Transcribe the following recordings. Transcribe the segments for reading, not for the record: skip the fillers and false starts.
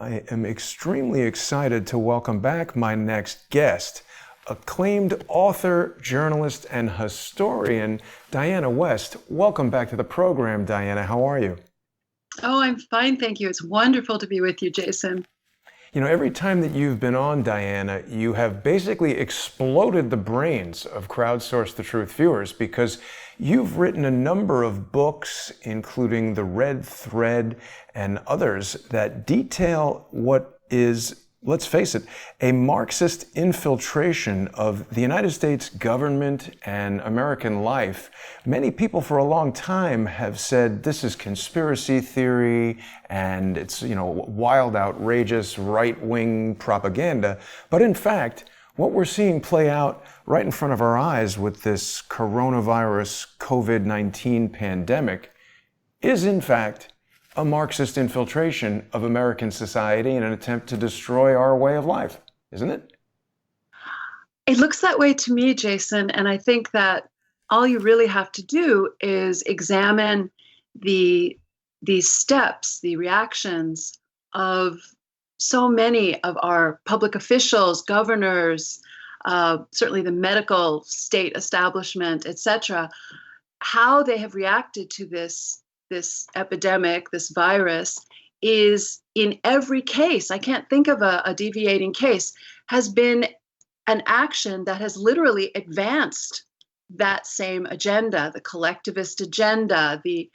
I am extremely excited to welcome back my next guest, acclaimed author, journalist, and historian, Diana West. Welcome back to the program, Diana. How are you? Oh, I'm fine, thank you. It's wonderful to be with you, Jason. You know, every time that you've been on, Diana, you have basically exploded the brains of Crowdsource the Truth viewers because you've written a number of books, including The Red Thread and others, that detail what is, let's face it, a Marxist infiltration of the United States government and American life. Many people for a long time have said this is conspiracy theory and it's, wild, outrageous right-wing propaganda. But in fact, what we're seeing play out right in front of our eyes with this coronavirus COVID-19 pandemic is in fact a Marxist infiltration of American society in an attempt to destroy our way of life, isn't it? It looks that way to me, Jason, and I think that all you really have to do is examine the these steps, the reactions of so many of our public officials, governors, certainly the medical state establishment, etc., how they have reacted to this epidemic, this virus, is in every case, I can't think of a deviating case, has been an action that has literally advanced that same agenda, the collectivist agenda, the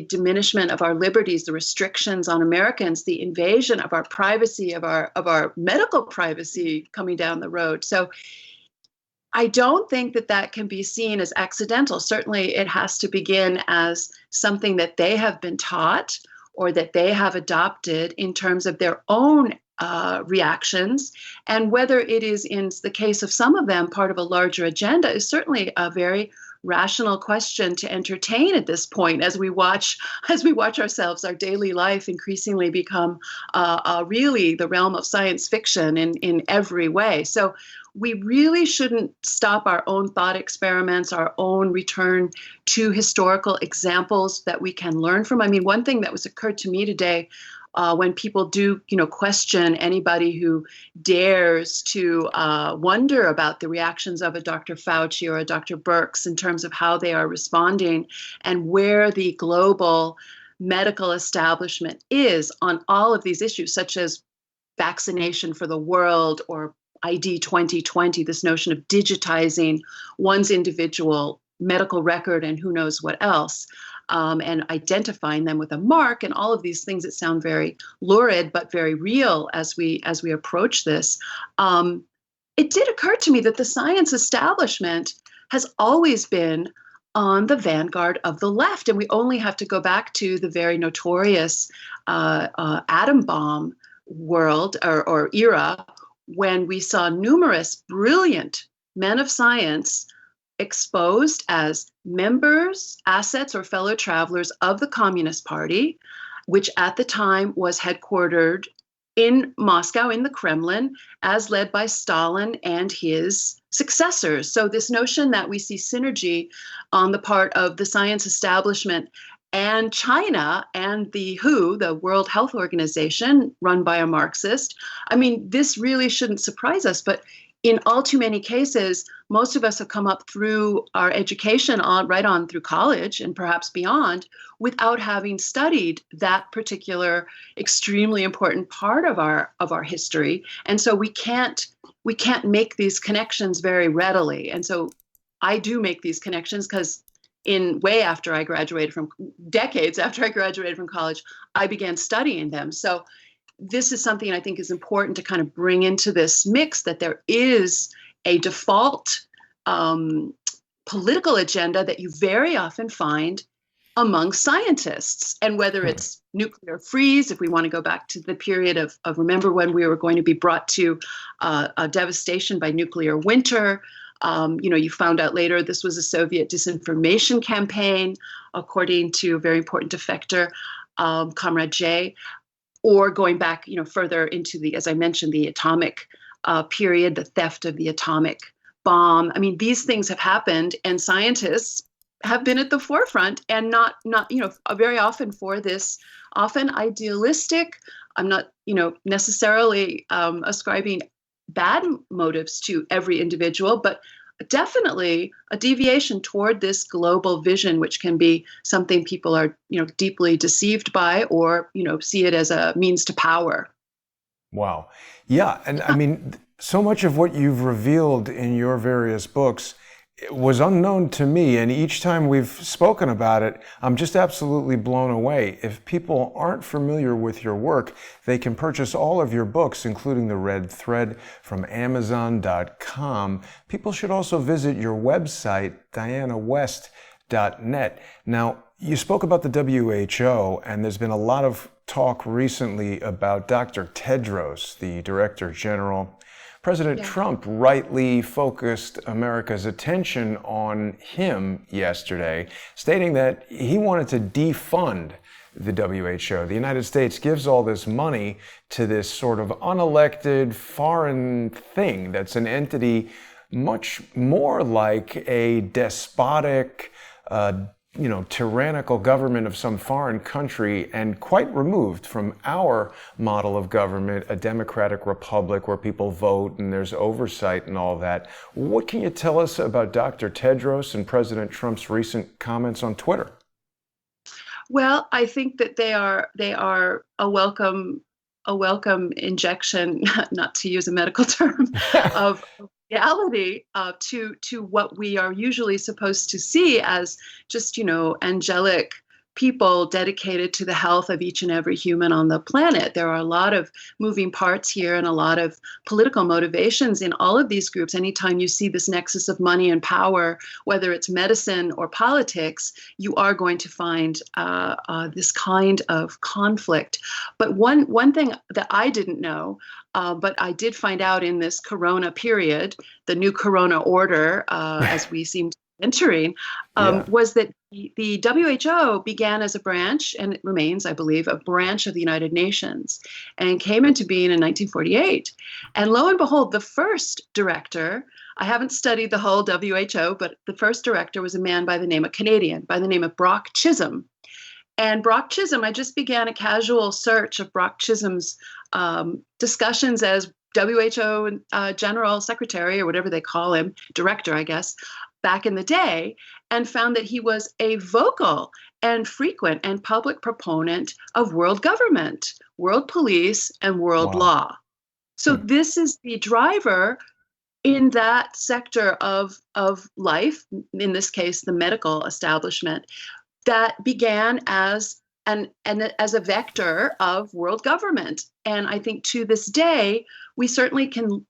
diminishment of our liberties, the restrictions on Americans, the invasion of our privacy, of our medical privacy coming down the road. So I don't think that that can be seen as accidental. Certainly, it has to begin as something that they have been taught or that they have adopted in terms of their own reactions. And whether it is, in the case of some of them, part of a larger agenda is certainly a very rational question to entertain at this point as we watch ourselves, our daily life increasingly become really the realm of science fiction in every way. So we really shouldn't stop our own thought experiments, our own return to historical examples that we can learn from. I mean, one thing that was occurred to me today, when people do, question anybody who dares to wonder about the reactions of a Dr. Fauci or a Dr. Birx in terms of how they are responding and where the global medical establishment is on all of these issues, such as vaccination for the world or ID 2020, this notion of digitizing one's individual medical record and who knows what else, and identifying them with a mark and all of these things that sound very lurid but very real as we approach this. It did occur to me that the science establishment has always been on the vanguard of the left, and we only have to go back to the very notorious atom bomb world or era, when we saw numerous brilliant men of science exposed as members, assets, or fellow travelers of the Communist Party, which at the time was headquartered in Moscow, in the Kremlin, as led by Stalin and his successors. So this notion that we see synergy on the part of the science establishment and China and the WHO, the World Health Organization, run by a Marxist, I mean, this really shouldn't surprise us. But in all too many cases, most of us have come up through our education right on through college and perhaps beyond without having studied that particular extremely important part of our history. And so we can't make these connections very readily. And so I do make these connections because in way after I graduated from decades after I graduated from college, I began studying them. So this is something I think is important to kind of bring into this mix, that there is a default political agenda that you very often find among scientists. And whether it's nuclear freeze, if we want to go back to the period of remember when we were going to be brought to a devastation by nuclear winter. You found out later this was a Soviet disinformation campaign, according to a very important defector, Comrade J. Or going back, further into as I mentioned, the atomic period, the theft of the atomic bomb. I mean, these things have happened, and scientists have been at the forefront, and not very often for this often idealistic, I'm not, necessarily ascribing bad motives to every individual, but definitely a deviation toward this global vision, which can be something people are, deeply deceived by, or, see it as a means to power. Wow. Yeah. And I mean, so much of what you've revealed in your various books was unknown to me. And each time we've spoken about it, I'm just absolutely blown away. If people aren't familiar with your work, they can purchase all of your books, including The Red Thread, from Amazon.com. People should also visit your website, dianawest.net. Now, you spoke about the WHO, and there's been a lot of talk recently about Dr. Tedros, the Director General. President Trump rightly focused America's attention on him yesterday, stating that he wanted to defund the WHO. The United States gives all this money to this sort of unelected foreign thing that's an entity much more like a despotic, tyrannical government of some foreign country, and quite removed from our model of government, a democratic republic where people vote and there's oversight and all that. What can you tell us about Dr. Tedros and President Trump's recent comments on Twitter? Well, I think that they are a welcome injection, not to use a medical term, of reality to what we are usually supposed to see as just, angelic people dedicated to the health of each and every human on the planet. There are a lot of moving parts here and a lot of political motivations in all of these groups. Anytime you see this nexus of money and power, whether it's medicine or politics, you are going to find this kind of conflict. But one thing that I didn't know, but I did find out in this Corona period, the new Corona order, as we seem to be entering, was that the WHO began as a branch, and it remains, I believe, a branch of the United Nations, and came into being in 1948. And lo and behold, the first director, I haven't studied the whole WHO, but the first director was a man by the name of Brock Chisholm. And Brock Chisholm, I just began a casual search of Brock Chisholm's discussions as WHO General Secretary, or whatever they call him, director, I guess, back in the day, and found that he was a vocal and frequent and public proponent of world government, world police, and world law. So this is the driver in that sector of life, in this case, the medical establishment, that began as as a vector of world government. And I think to this day, we certainly can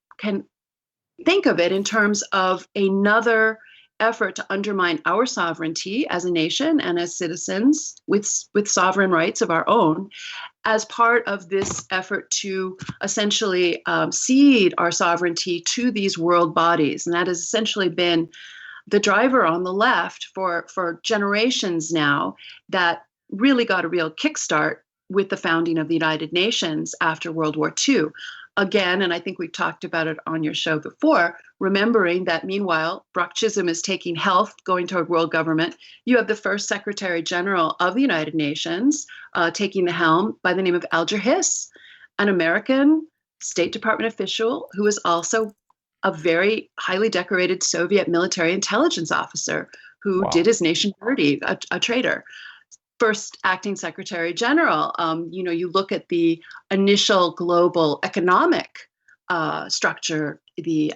think of it in terms of another effort to undermine our sovereignty as a nation and as citizens with sovereign rights of our own, as part of this effort to essentially cede our sovereignty to these world bodies. And that has essentially been the driver on the left for generations now, that really got a real kickstart with the founding of the United Nations after World War II. Again, and I think we've talked about it on your show before, remembering that meanwhile, Brock Chisholm is taking health, going toward world government. You have the first Secretary General of the United Nations taking the helm, by the name of Alger Hiss, an American State Department official who is also a very highly decorated Soviet military intelligence officer who did his nation dirty, a traitor. First acting Secretary General. You look at the initial global economic structure, the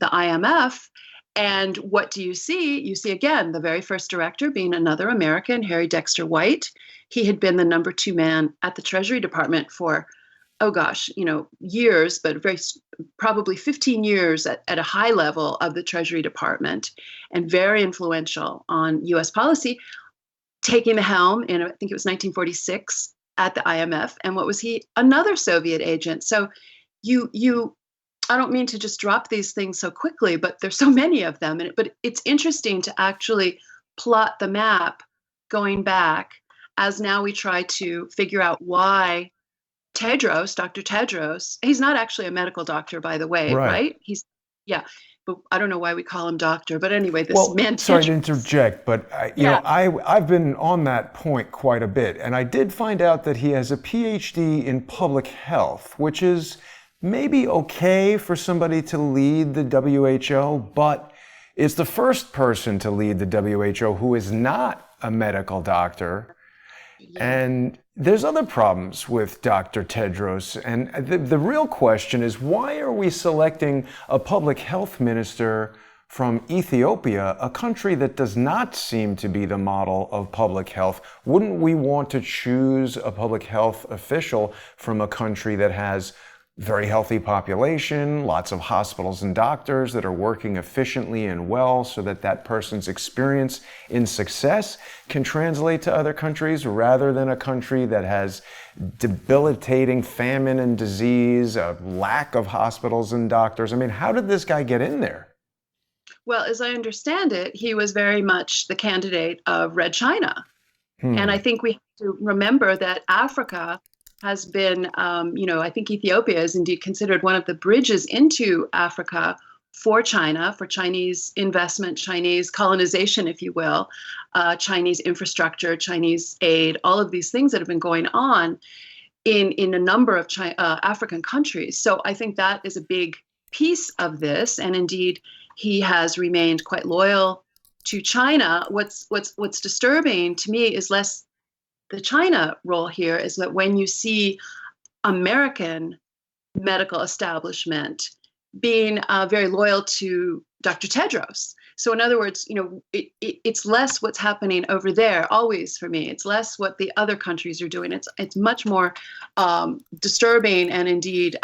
IMF, and what do you see? You see, again, the very first director being another American, Harry Dexter White. He had been the number 2 man at the Treasury Department for, years, but probably 15 years at a high level of the Treasury Department, and very influential on U.S. policy, taking the helm in, I think it was 1946, at the IMF. And what was he? Another Soviet agent. So I don't mean to just drop these things so quickly, but there's so many of them. But it's interesting to actually plot the map going back, as now we try to figure out why Dr. Tedros, he's not actually a medical doctor, by the way, right? but I don't know why we call him doctor. But anyway, this Well, man sorry to Tedros. interject, but Yeah. I've been on that point quite a bit, and I did find out that he has a PhD in public health, which is maybe okay for somebody to lead the WHO, but is the first person to lead the WHO who is not a medical doctor. Yeah. And there's other problems with Dr. Tedros. And the real question is, why are we selecting a public health minister from Ethiopia, a country that does not seem to be the model of public health? Wouldn't we want to choose a public health official from a country that has very healthy population, lots of hospitals and doctors that are working efficiently and well, so that that person's experience in success can translate to other countries, rather than a country that has debilitating famine and disease, a lack of hospitals and doctors? I mean, how did this guy get in there? Well, as I understand it, he was very much the candidate of Red China. And I think we have to remember that Africa has been, I think Ethiopia is indeed considered one of the bridges into Africa for China, for Chinese investment, Chinese colonization, if you will, Chinese infrastructure, Chinese aid, all of these things that have been going on in a number of African countries. So I think that is a big piece of this. And indeed, he has remained quite loyal to China. What's disturbing to me is less the China role here, is that when you see American medical establishment being very loyal to Dr. Tedros. So in other words, it's less what's happening over there always for me. It's less what the other countries are doing. It's much more disturbing, and indeed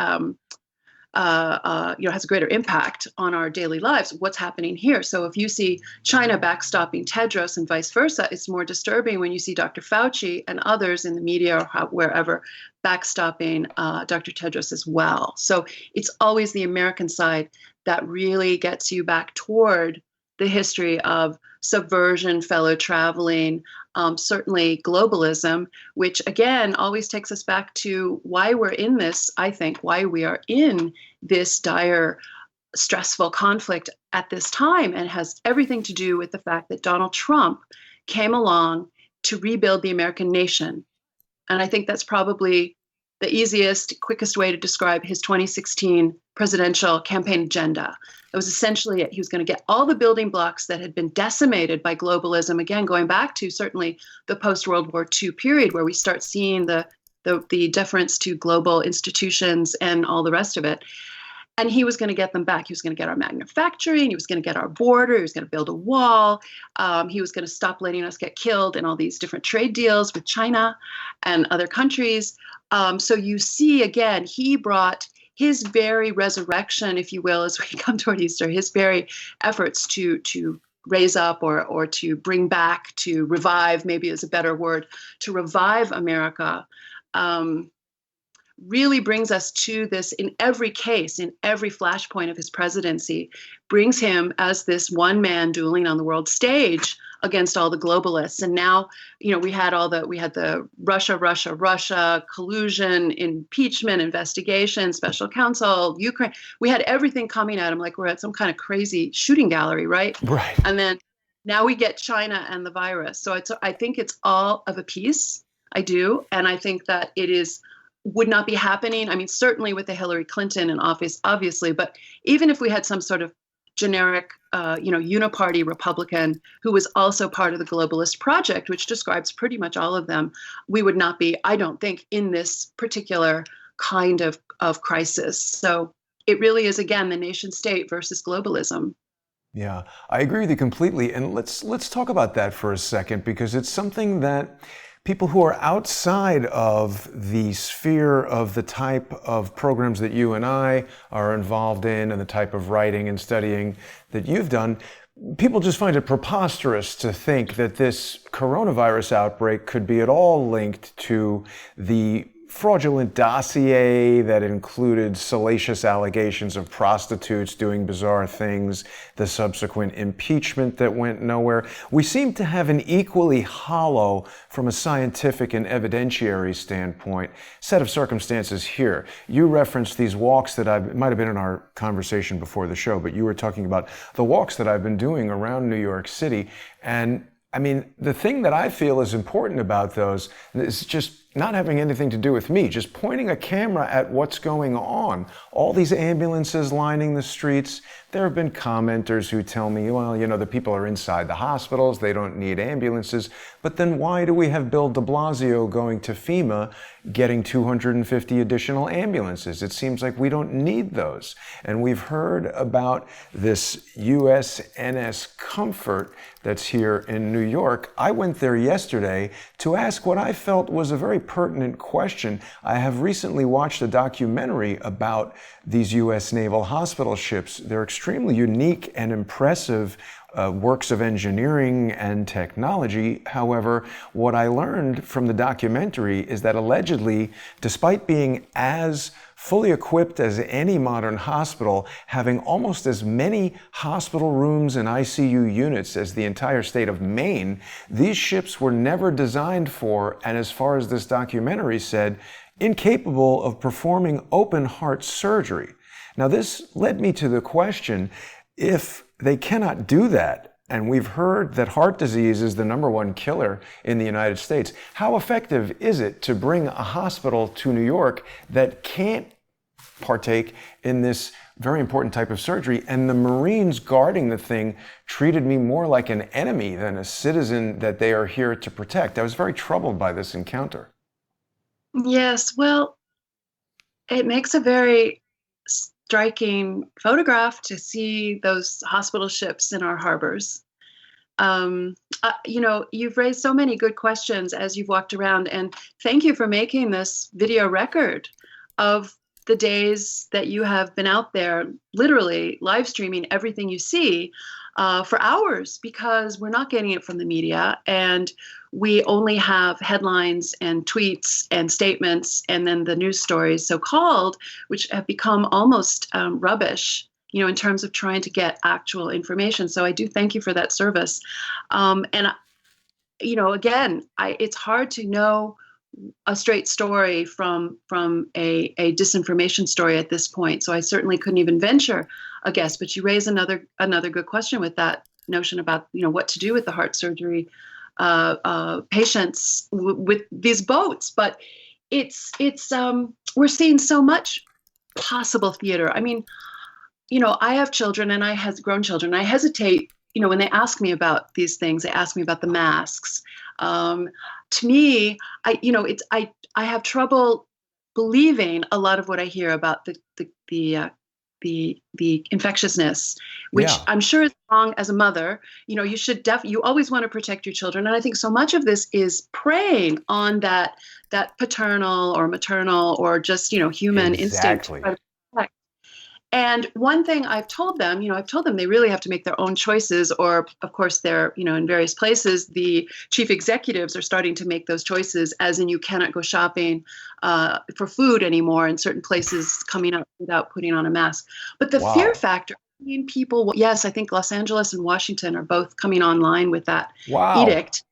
has a greater impact on our daily lives, what's happening here. So if you see China backstopping Tedros and vice versa, it's more disturbing when you see Dr. Fauci and others in the media or wherever backstopping Dr. Tedros as well. So it's always the American side that really gets you back toward the history of subversion, fellow traveling, certainly globalism, which again always takes us back to why we're in this, I think, why we are in this dire, stressful conflict at this time, and has everything to do with the fact that Donald Trump came along to rebuild the American nation. And I think that's probably the easiest, quickest way to describe his 2016 presidential campaign agenda. It was essentially it. He was going to get all the building blocks that had been decimated by globalism, again, going back to certainly the post-World War II period, where we start seeing the deference to global institutions and all the rest of it. And he was going to get them back. He was going to get our manufacturing. He was going to get our border. He was going to build a wall. He was going to stop letting us get killed in all these different trade deals with China and other countries. So you see, again, he brought his very resurrection, if you will, as we come toward Easter, his very efforts to raise up or to bring back, to revive, maybe is a better word, to revive America, really brings us to this in every case, in every flashpoint of his presidency, brings him as this one man dueling on the world stage against all the globalists. And now, we had the Russia collusion, impeachment, investigation, special counsel, Ukraine. We had everything coming at him like we're at some kind of crazy shooting gallery, right? Right. And then now we get China and the virus. So I think it's all of a piece. I do. And I think that would not be happening. I mean, certainly with the Hillary Clinton in office, obviously, but even if we had some sort of generic, uniparty Republican who was also part of the globalist project, which describes pretty much all of them, we would not be, I don't think, in this particular kind of crisis. So it really is, again, the nation state versus globalism. Yeah, I agree with you completely. And let's talk about that for a second, because it's something that people who are outside of the sphere of the type of programs that you and I are involved in, and the type of writing and studying that you've done, people just find it preposterous to think that this coronavirus outbreak could be at all linked to the fraudulent dossier that included salacious allegations of prostitutes doing bizarre things, the subsequent impeachment that went nowhere. We seem to have an equally hollow, from a scientific and evidentiary standpoint, set of circumstances here. You referenced these walks that it might have been in our conversation before the show, but you were talking about the walks that I've been doing around New York City. And I mean, the thing that I feel is important about those is just not having anything to do with me, just pointing a camera at what's going on. All these ambulances lining the streets. There have been commenters who tell me, well, you know, the people are inside the hospitals, they don't need ambulances. But then why do we have Bill de Blasio going to FEMA getting 250 additional ambulances? It seems like we don't need those. And we've heard about this USNS Comfort that's here in New York. I went there yesterday to ask what I felt was a very pertinent question. I have recently watched a documentary about these U.S. naval hospital ships. They're extremely unique and impressive works of engineering and technology. However, what I learned from the documentary is that allegedly, despite being as fully equipped as any modern hospital, having almost as many hospital rooms and ICU units as the entire state of Maine, these ships were never designed for, and as far as this documentary said, incapable of performing open heart surgery. Now, this led me to the question, if they cannot do that, and we've heard that heart disease is the #1 killer in the United States, how effective is it to bring a hospital to New York that can't partake in this very important type of surgery? And the Marines guarding the thing treated me more like an enemy than a citizen that they are here to protect. I was very troubled by this encounter. Yes, well, it makes a very striking photograph to see those hospital ships in our harbors. You know, you've raised so many good questions as you've walked around, and thank you for making this video record of the days that you have been out there, literally live streaming everything you see for hours, because we're not getting it from the media, and we only have headlines and tweets and statements, and then the news stories, so-called, which have become almost rubbish, you know, in terms of trying to get actual information. So I do thank you for that service. And, you know, again, it's hard to know a straight story from a disinformation story at this point. So I certainly couldn't even venture a guess. But you raise another good question with that notion about, you know, what to do with the heart surgery patients with these boats. But it's we're seeing so much possible theater. I mean, you know, I have children and I have grown children. I hesitate, you know, when they ask me about these things, they ask me about the masks. To me, I have trouble believing a lot of what I hear about the infectiousness, which I'm sure is wrong as a mother. You know, you always want to protect your children. And I think so much of this is preying on that paternal or maternal or just, you know, human instinct. And one thing I've told them they really have to make their own choices, or of course they're, you know, in various places, the chief executives are starting to make those choices, as in you cannot go shopping for food anymore in certain places coming up without putting on a mask. But the fear factor, I mean, people, yes, I think Los Angeles and Washington are both coming online with that edict.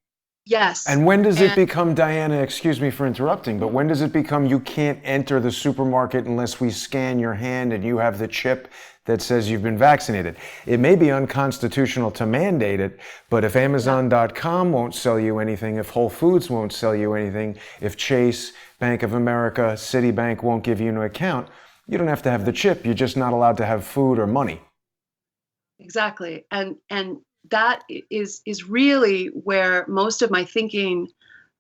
Yes. And when does it become, Diana, excuse me for interrupting, but when does it become you can't enter the supermarket unless we scan your hand and you have the chip that says you've been vaccinated? It may be unconstitutional to mandate it, but if Amazon.com won't sell you anything, if Whole Foods won't sell you anything, if Chase, Bank of America, Citibank won't give you an account, you don't have to have the chip. You're just not allowed to have food or money. Exactly. And that is really where most of my thinking,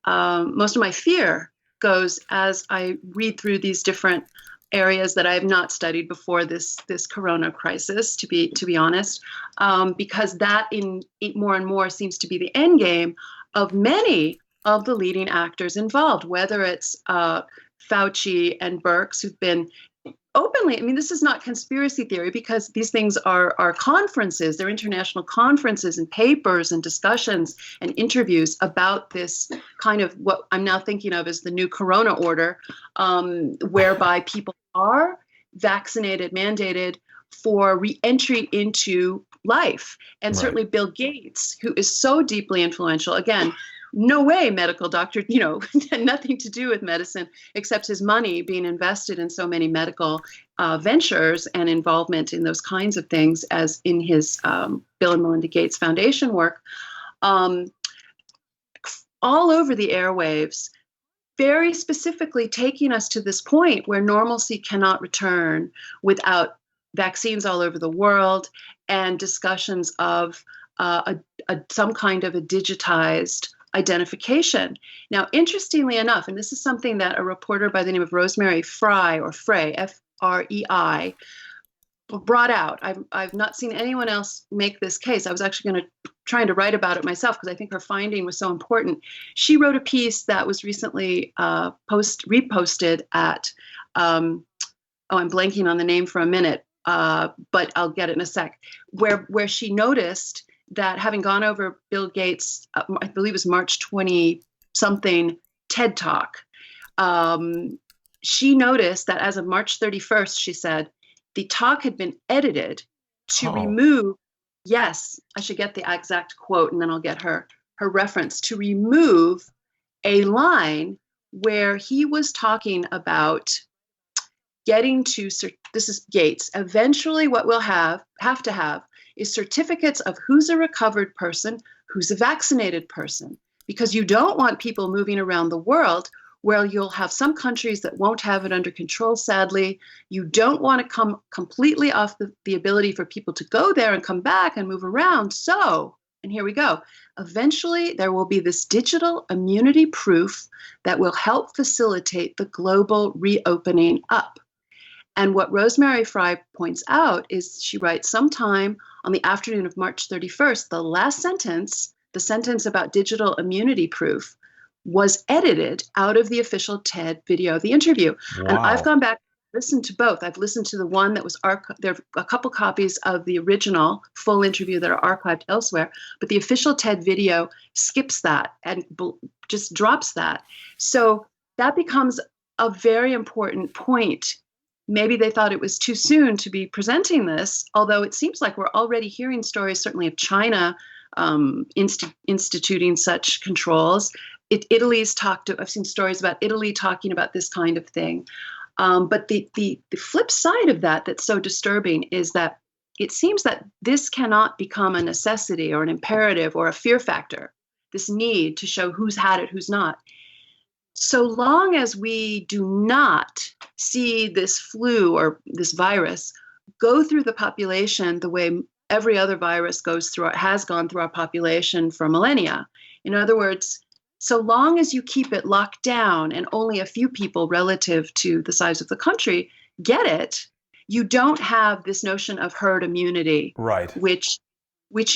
most of my fear goes as I read through these different areas that I have not studied before this corona crisis, to be honest, because that more and more seems to be the end game of many of the leading actors involved, whether it's Fauci and Birx, who've been openly, I mean, this is not conspiracy theory, because these things are conferences, they're international conferences and papers and discussions and interviews about this kind of what I'm now thinking of as the new corona order, whereby people are vaccinated, mandated for re-entry into life. And Right. certainly Bill Gates, who is so deeply influential, again, no way medical doctor, had nothing to do with medicine except his money being invested in so many medical ventures and involvement in those kinds of things as in his Bill and Melinda Gates Foundation work. All over the airwaves, very specifically taking us to this point where normalcy cannot return without vaccines all over the world and discussions of some kind of a digitized identification. Now, interestingly enough, and this is something that a reporter by the name of Rosemary Frey, or Frey, F-R-E-I, brought out. I've not seen anyone else make this case. I was actually trying to write about it myself because I think her finding was so important. She wrote a piece that was recently reposted at, I'm blanking on the name for a minute, but I'll get it in a sec, where she noticed that having gone over Bill Gates, I believe it was March 20-something TED Talk, she noticed that as of March 31st, she said, the talk had been edited to remove, yes, I should get the exact quote and then I'll get her reference, to remove a line where he was talking about getting to, this is Gates, eventually what we'll have to have is certificates of who's a recovered person, who's a vaccinated person, because you don't want people moving around the world where you'll have some countries that won't have it under control, sadly. You don't want to come completely off the ability for people to go there and come back and move around. So, and here we go, eventually there will be this digital immunity proof that will help facilitate the global reopening up. And what Rosemary Frey points out is, she writes, sometime on the afternoon of March 31st, the last sentence, the sentence about digital immunity proof, was edited out of the official TED video of the interview. Wow. And I've gone back and listened to both. I've listened to the one that was there are a couple copies of the original full interview that are archived elsewhere, but the official TED video skips that and just drops that. So that becomes a very important point. Maybe they thought it was too soon to be presenting this, although it seems like we're already hearing stories, certainly of China instituting such controls. Italy's I've seen stories about Italy talking about this kind of thing. But the flip side of that that's so disturbing is that it seems that this cannot become a necessity or an imperative or a fear factor, this need to show who's had it, who's not. So long as we do not see this flu or this virus go through the population the way every other virus has gone through our population for millennia. In other words, so long as you keep it locked down and only a few people relative to the size of the country get it, you don't have this notion of herd immunity, right? Which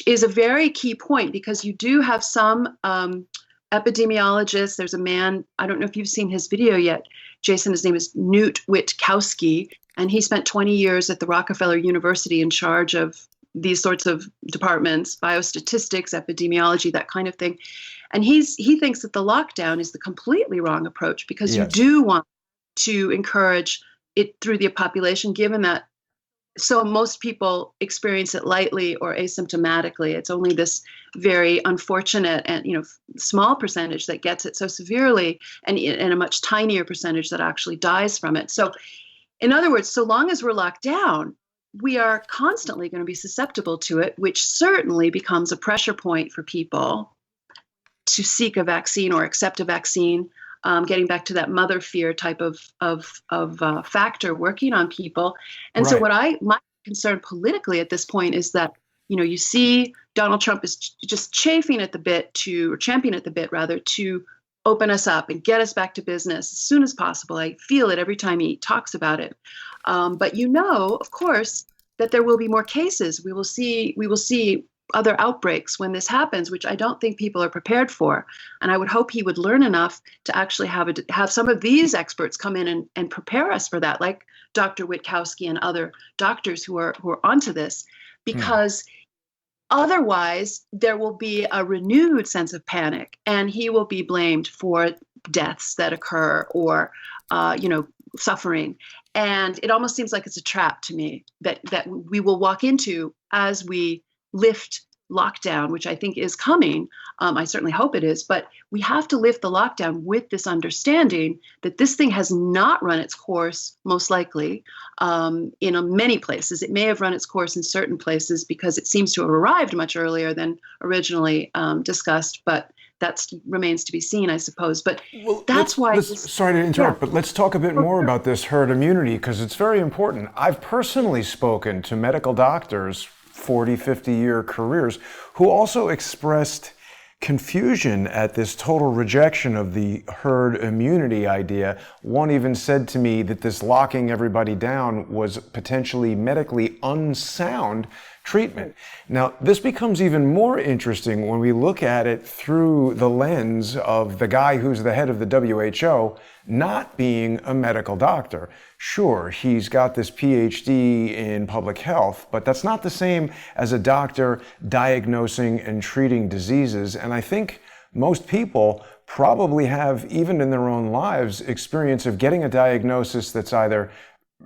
is a very key point, because you do have some epidemiologists. There's a man, I don't know if you've seen his video yet, Jason, his name is Newt Witkowski, and he spent 20 years at the Rockefeller University in charge of these sorts of departments, biostatistics, epidemiology, that kind of thing. And he thinks that the lockdown is the completely wrong approach, because Yes. you do want to encourage it through the population, given that so most people experience it lightly or asymptomatically. It's only this very unfortunate and small percentage that gets it so severely, and a much tinier percentage that actually dies from it. So in other words, so long as we're locked down, we are constantly going to be susceptible to it, which certainly becomes a pressure point for people to seek a vaccine or accept a vaccine, getting back to that mother fear type of factor working on people. And so my concern politically at this point is that, you see Donald Trump is just championing at the bit to open us up and get us back to business as soon as possible. I feel it every time he talks about it. But of course, that there will be more cases. We will see other outbreaks when this happens, which I don't think people are prepared for. And I would hope he would learn enough to actually have some of these experts come in and prepare us for that, like Dr. Witkowski and other doctors who are onto this, because Otherwise, there will be a renewed sense of panic, and he will be blamed for deaths that occur or, suffering. And it almost seems like it's a trap to me that we will walk into as we lift lockdown, which I think is coming. I certainly hope it is, but we have to lift the lockdown with this understanding that this thing has not run its course, most likely, in many places. It may have run its course in certain places because it seems to have arrived much earlier than originally discussed, but that remains to be seen, I suppose. But Well, that's why. sorry to interrupt, but let's talk a bit more about this herd immunity because it's very important. I've personally spoken to medical doctors, 40, 50-year careers, who also expressed confusion at this total rejection of the herd immunity idea. One even said to me that this locking everybody down was potentially medically unsound treatment. Now, this becomes even more interesting when we look at it through the lens of the guy who's the head of the WHO not being a medical doctor. Sure, he's got this PhD in public health, but that's not the same as a doctor diagnosing and treating diseases. And I think most people probably have, even in their own lives, experience of getting a diagnosis that's either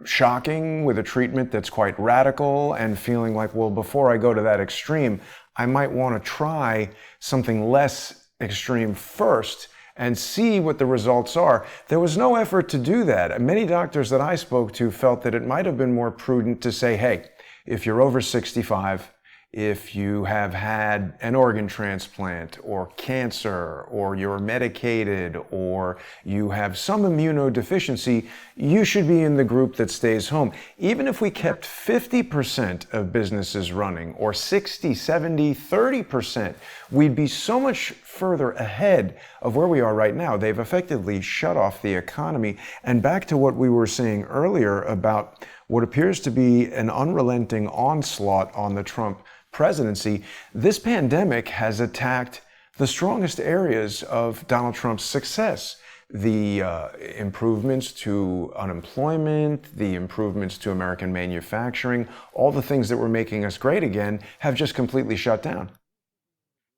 shocking with a treatment that's quite radical and feeling like, well, before I go to that extreme, I might want to try something less extreme first and see what the results are. There was no effort to do that. Many doctors that I spoke to felt that it might have been more prudent to say, hey, if you're over 65, if you have had an organ transplant or cancer, or you're medicated, or you have some immunodeficiency, you should be in the group that stays home. Even if we kept 50% of businesses running, or 60, 70, 30%, we'd be so much further ahead of where we are right now. They've effectively shut off the economy. And back to what we were saying earlier about what appears to be an unrelenting onslaught on the Trump presidency, this pandemic has attacked the strongest areas of Donald Trump's success. The improvements to unemployment, the improvements to American manufacturing, all the things that were making us great again have just completely shut down.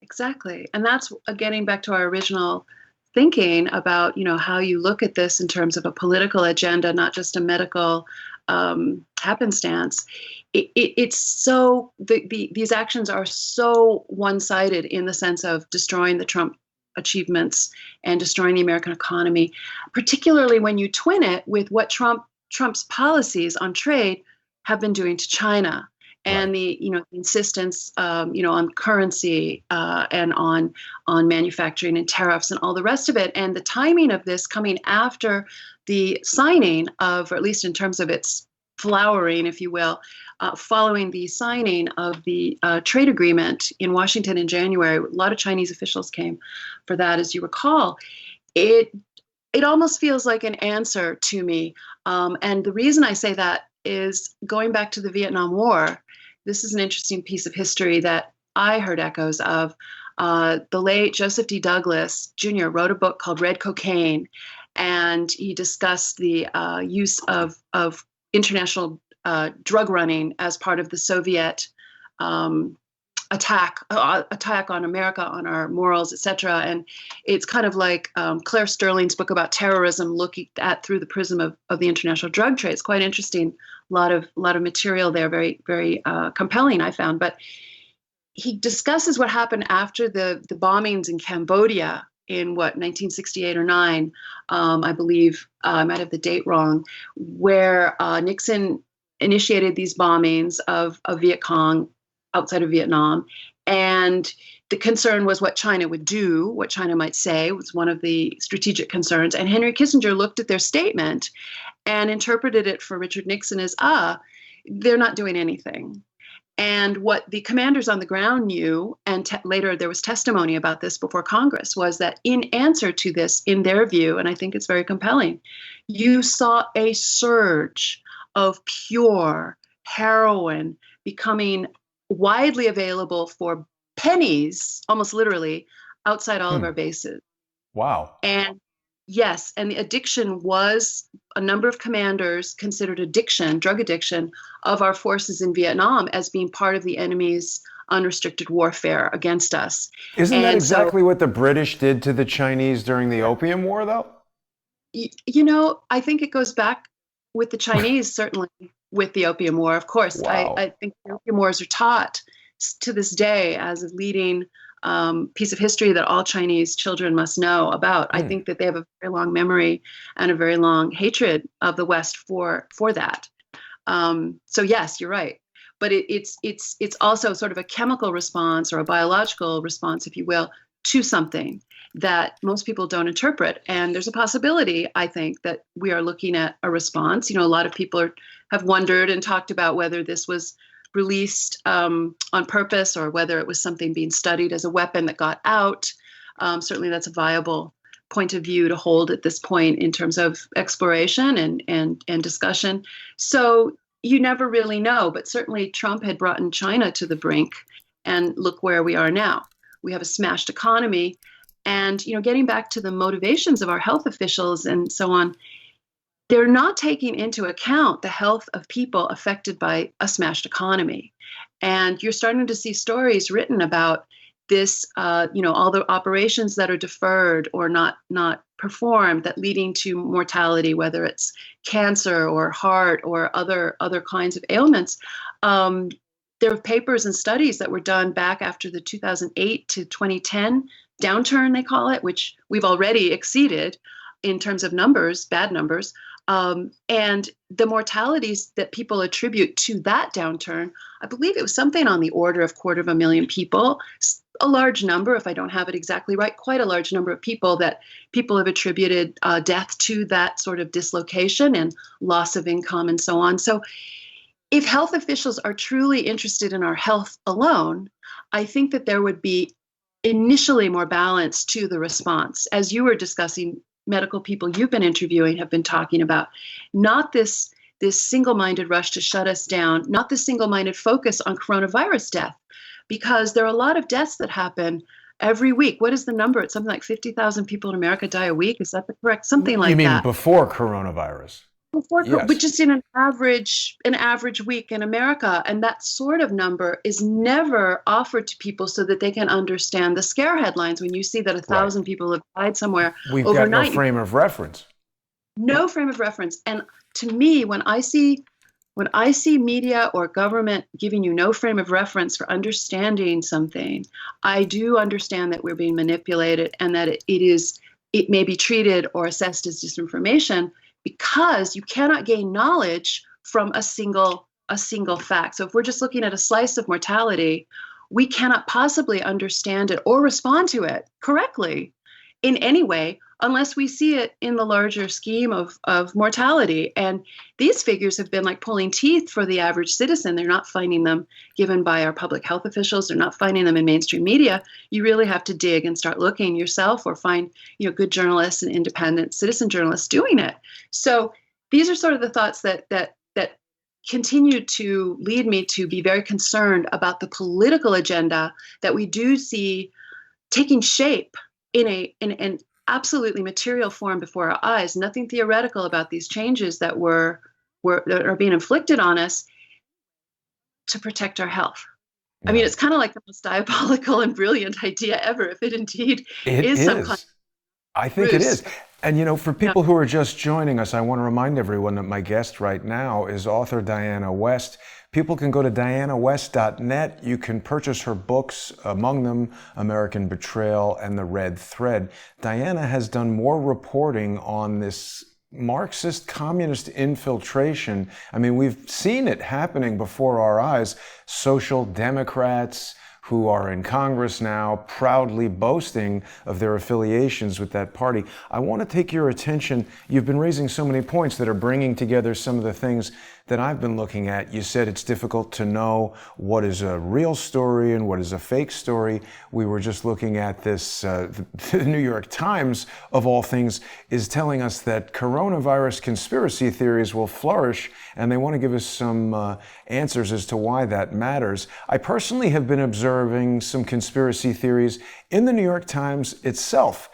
Exactly. And that's getting back to our original thinking about, how you look at this in terms of a political agenda, not just a medical happenstance. It's so these actions are so one-sided in the sense of destroying the Trump achievements and destroying the American economy, particularly when you twin it with what Trump's policies on trade have been doing to China. And the insistence on currency and on manufacturing and tariffs and all the rest of it, and the timing of this coming after the signing of, or at least in terms of its flowering, if you will, following the signing of the trade agreement in Washington in January. A lot of Chinese officials came for that, as you recall. It almost feels like an answer to me, and the reason I say that is going back to the Vietnam War. This is an interesting piece of history that I heard echoes of. The late Joseph D. Douglas Jr. wrote a book called Red Cocaine, and he discussed the use of international drug running as part of the Soviet attack on America, on our morals, etc. And it's kind of like Claire Sterling's book about terrorism, looking at through the prism of the international drug trade. It's quite interesting. A lot of material there, very, very compelling, I found. But he discusses what happened after the bombings in Cambodia in 1968 or 9, I believe. I might have the date wrong, where Nixon initiated these bombings of Viet Cong outside of Vietnam. And the concern was what China would do, what China might say was one of the strategic concerns. And Henry Kissinger looked at their statement and interpreted it for Richard Nixon as, they're not doing anything. And what the commanders on the ground knew, and later there was testimony about this before Congress, was that in answer to this, in their view, and I think it's very compelling, you saw a surge of pure heroin becoming widely available for pennies, almost literally, outside all of our bases. Wow. And yes, and the addiction was, a number of commanders considered drug addiction of our forces in Vietnam as being part of the enemy's unrestricted warfare against us. Isn't that And so, exactly what the British did to the Chinese during the Opium War, though? I think it goes back with the Chinese, certainly with the Opium War. Of course, Wow. I think the Opium Wars are taught to this day as a leading piece of history that all Chinese children must know about. I Hmm. think that they have a very long memory and a very long hatred of the West for that. So yes, you're right. But it's also sort of a chemical response or a biological response, if you will, to something that most people don't interpret. And there's a possibility, I think, that we are looking at a response. A lot of people have wondered and talked about whether this was released on purpose or whether it was something being studied as a weapon that got out. Certainly, that's a viable point of view to hold at this point in terms of exploration and discussion. So you never really know, but certainly Trump had brought in China to the brink, and look where we are now. We have a smashed economy, and getting back to the motivations of our health officials and so on, they're not taking into account the health of people affected by a smashed economy. And you're starting to see stories written about this, all the operations that are deferred or not performed that leading to mortality, whether it's cancer or heart or other kinds of ailments. There are papers and studies that were done back after the 2008 to 2010 downturn, they call it, which we've already exceeded in terms of numbers, bad numbers. And the mortalities that people attribute to that downturn, I believe it was something on the order of 250,000 people, a large number, if I don't have it exactly right, quite a large number of people that people have attributed death to that sort of dislocation and loss of income and so on. So if health officials are truly interested in our health alone, I think that there would be initially more balance to the response. As you were discussing, medical people you've been interviewing have been talking about, not this single-minded rush to shut us down, not this single-minded focus on coronavirus death, because there are a lot of deaths that happen every week. What is the number? It's something like 50,000 people in America die a week. Is that the correct? Something You like mean that. before coronavirus? But Yes. just in an average week in America, and that sort of number is never offered to people so that they can understand the scare headlines. When you see that a Right. thousand people have died somewhere We've got no overnight, frame of reference. no frame of reference. And to me, when I see media or government giving you no frame of reference for understanding something, I do understand that we're being manipulated and that it may be treated or assessed as disinformation because you cannot gain knowledge from a single fact. So if we're just looking at a slice of mortality, we cannot possibly understand it or respond to it correctly in any way unless we see it in the larger scheme of mortality. And these figures have been like pulling teeth for the average citizen. They're not finding them given by our public health officials. They're not finding them in mainstream media. You really have to dig and start looking yourself or find good journalists and independent citizen journalists doing it. So these are sort of the thoughts that continue to lead me to be very concerned about the political agenda that we do see taking shape in an absolutely material form before our eyes. Nothing theoretical about these changes that that are being inflicted on us to protect our health. I mean, Yeah. it's kind of like the most diabolical and brilliant idea ever, if it indeed It is some kind is. I of think it ruse. is. And for Yeah. people who are just joining us, I want to remind everyone that my guest right now is author Diana West. People can go to dianawest.net. You can purchase her books, among them American Betrayal and The Red Thread. Diana has done more reporting on this Marxist communist infiltration. I mean, we've seen it happening before our eyes. Social Democrats who are in Congress now, proudly boasting of their affiliations with that party. I want to take your attention. You've been raising so many points that are bringing together some of the things that I've been looking at. You said it's difficult to know what is a real story and what is a fake story. We were just looking at this. The New York Times, of all things, is telling us that coronavirus conspiracy theories will flourish, and they want to give us some answers as to why that matters. I personally have been observing some conspiracy theories in the New York Times itself.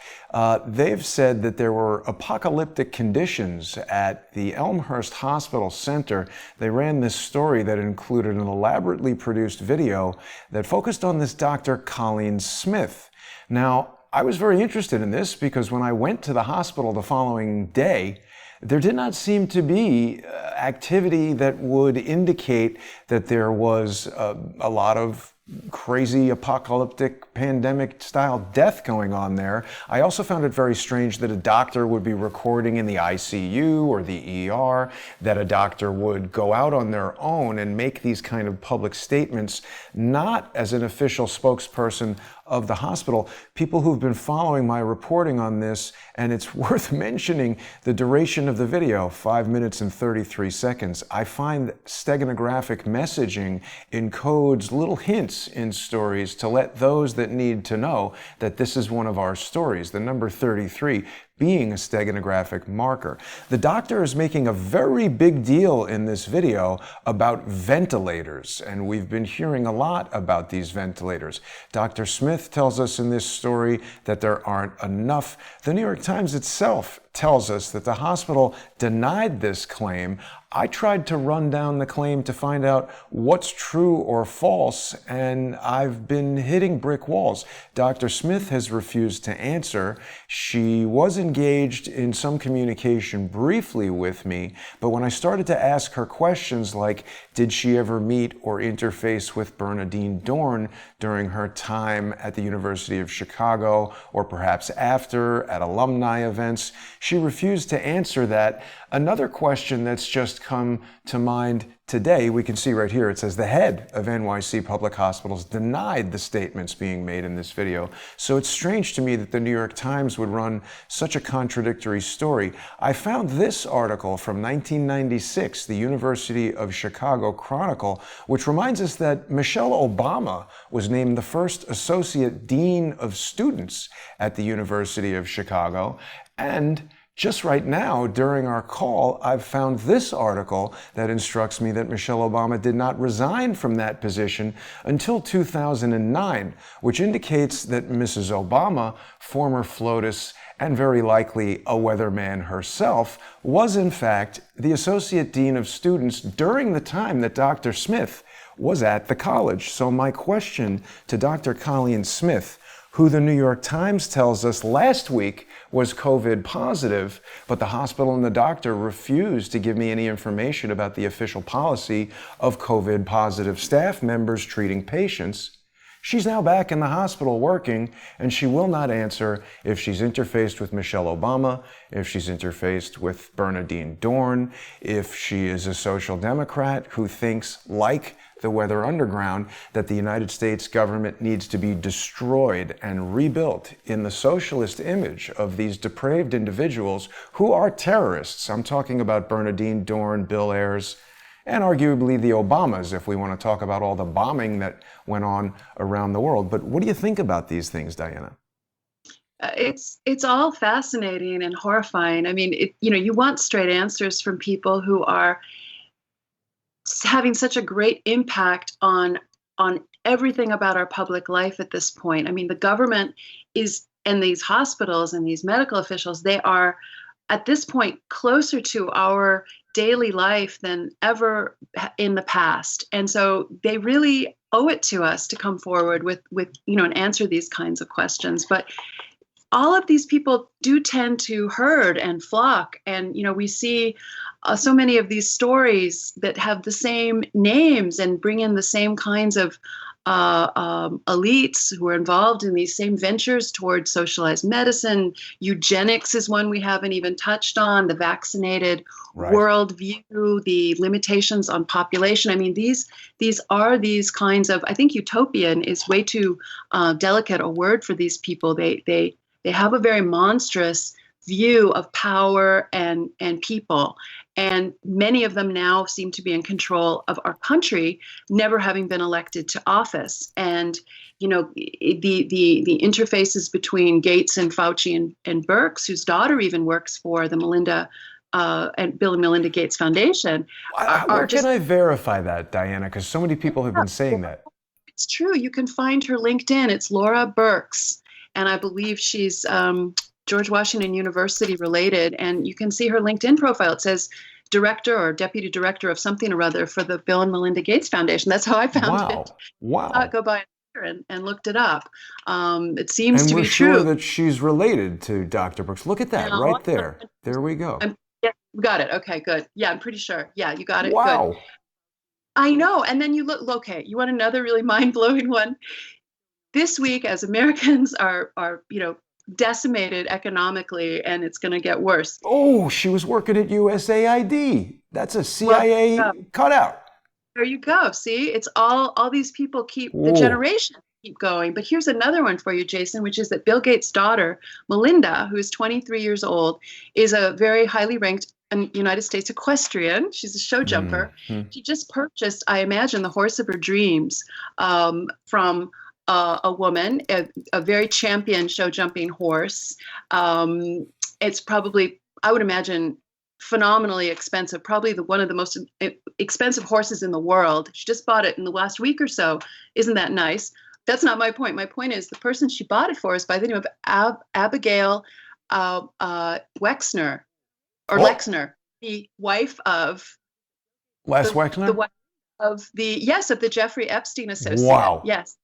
They've said that there were apocalyptic conditions at the Elmhurst Hospital Center. They ran this story that included an elaborately produced video that focused on this Dr. Colleen Smith. Now, I was very interested in this because when I went to the hospital the following day, there did not seem to be activity that would indicate that there was a lot of crazy apocalyptic pandemic style death going on there. I also found it very strange that a doctor would be recording in the ICU or the ER, that a doctor would go out on their own and make these kind of public statements, not as an official spokesperson of the hospital. People who've been following my reporting on this, and it's worth mentioning the duration of the video, 5 minutes and 33 seconds. I find steganographic messaging encodes little hints in stories to let those that need to know that this is one of our stories, the number 33 being a steganographic marker. The doctor is making a very big deal in this video about ventilators, and we've been hearing a lot about these ventilators. Dr. Smith tells us in this story that there aren't enough. The New York Times itself tells us that the hospital denied this claim. I tried to run down the claim to find out what's true or false, and I've been hitting brick walls. Dr. Smith has refused to answer. She was engaged in some communication briefly with me, but when I started to ask her questions like, did she ever meet or interface with Bernardine Dorn during her time at the University of Chicago, or perhaps after at alumni events, she refused to answer that. Another question that's just come to mind today, we can see right here, it says the head of NYC Public Hospitals denied the statements being made in this video. So it's strange to me that the New York Times would run such a contradictory story. I found this article from 1996, the University of Chicago Chronicle, which reminds us that Michelle Obama was named the first Associate Dean of Students at the University of Chicago. And just right now, during our call, I've found this article that instructs me that Michelle Obama did not resign from that position until 2009, which indicates that Mrs. Obama, former FLOTUS, and very likely a weatherman herself, was in fact the Associate Dean of Students during the time that Dr. Smith was at the college. So my question to Dr. Colleen Smith, who the New York Times tells us last week was COVID positive, but the hospital and the doctor refused to give me any information about the official policy of COVID positive staff members treating patients. She's now back in the hospital working, and she will not answer if she's interfaced with Michelle Obama, if she's interfaced with Bernardine Dorn, if she is a social democrat who thinks, like the Weather Underground, that the United States government needs to be destroyed and rebuilt in the socialist image of these depraved individuals who are terrorists. I'm talking about Bernardine Dorn, Bill Ayers, and arguably the Obamas, if we want to talk about all the bombing that went on around the world. But what do you think about these things, Diana? It's all fascinating and horrifying. I mean, you want straight answers from people who are having such a great impact on everything about our public life at this point. I mean, the government is, and these hospitals and these medical officials, they are at this point closer to our daily life than ever in the past. And so they really owe it to us to come forward with and answer these kinds of questions. But all of these people do tend to herd and flock. And, we see so many of these stories that have the same names and bring in the same kinds of elites who are involved in these same ventures towards socialized medicine. Eugenics is one we haven't even touched on, the vaccinated worldview, the limitations on population. I mean, these are these kinds of, I think utopian is way too delicate a word for these people. They have a very monstrous view of power and people. And many of them now seem to be in control of our country, never having been elected to office. And, the interfaces between Gates and Fauci and Birx, whose daughter even works for the Bill and Melinda Gates Foundation. Where can I verify that, Diana? Because so many people have been saying that. It's true. You can find her LinkedIn. It's Laura Birx. And I believe she's George Washington University related, and you can see her LinkedIn profile. It says director or deputy director of something or other for the Bill and Melinda Gates Foundation. That's how I found it. Wow. Go by and looked it up. It seems And to we're be sure true. that she's related to Dr. Brooks. Look at that Now, right there. There we go. yeah, got it. Okay, good. Yeah, I'm pretty sure. Yeah, you got it. Good. Wow. I know. And then you look, okay, you want another really mind-blowing one? This week, as Americans are decimated economically, and it's going to get worse. Oh, she was working at USAID. That's a CIA Well, cutout. there you go. See, it's all these people keep the Ooh. generation keep going. But here's another one for you, Jason, which is that Bill Gates' daughter, Melinda, who is 23 years old, is a very highly ranked United States equestrian. She's a show jumper. Mm-hmm. She just purchased, I imagine, the horse of her dreams from a woman, a very champion show jumping horse. It's probably, I would imagine, phenomenally expensive, probably one of the most expensive horses in the world. She just bought it in the last week or so. Isn't that nice? That's not my point. My point is the person she bought it for is by the name of Abigail Wexner, or Lexner, the wife of Wexner? the wife of the Jeffrey Epstein associate. Wow. Yes.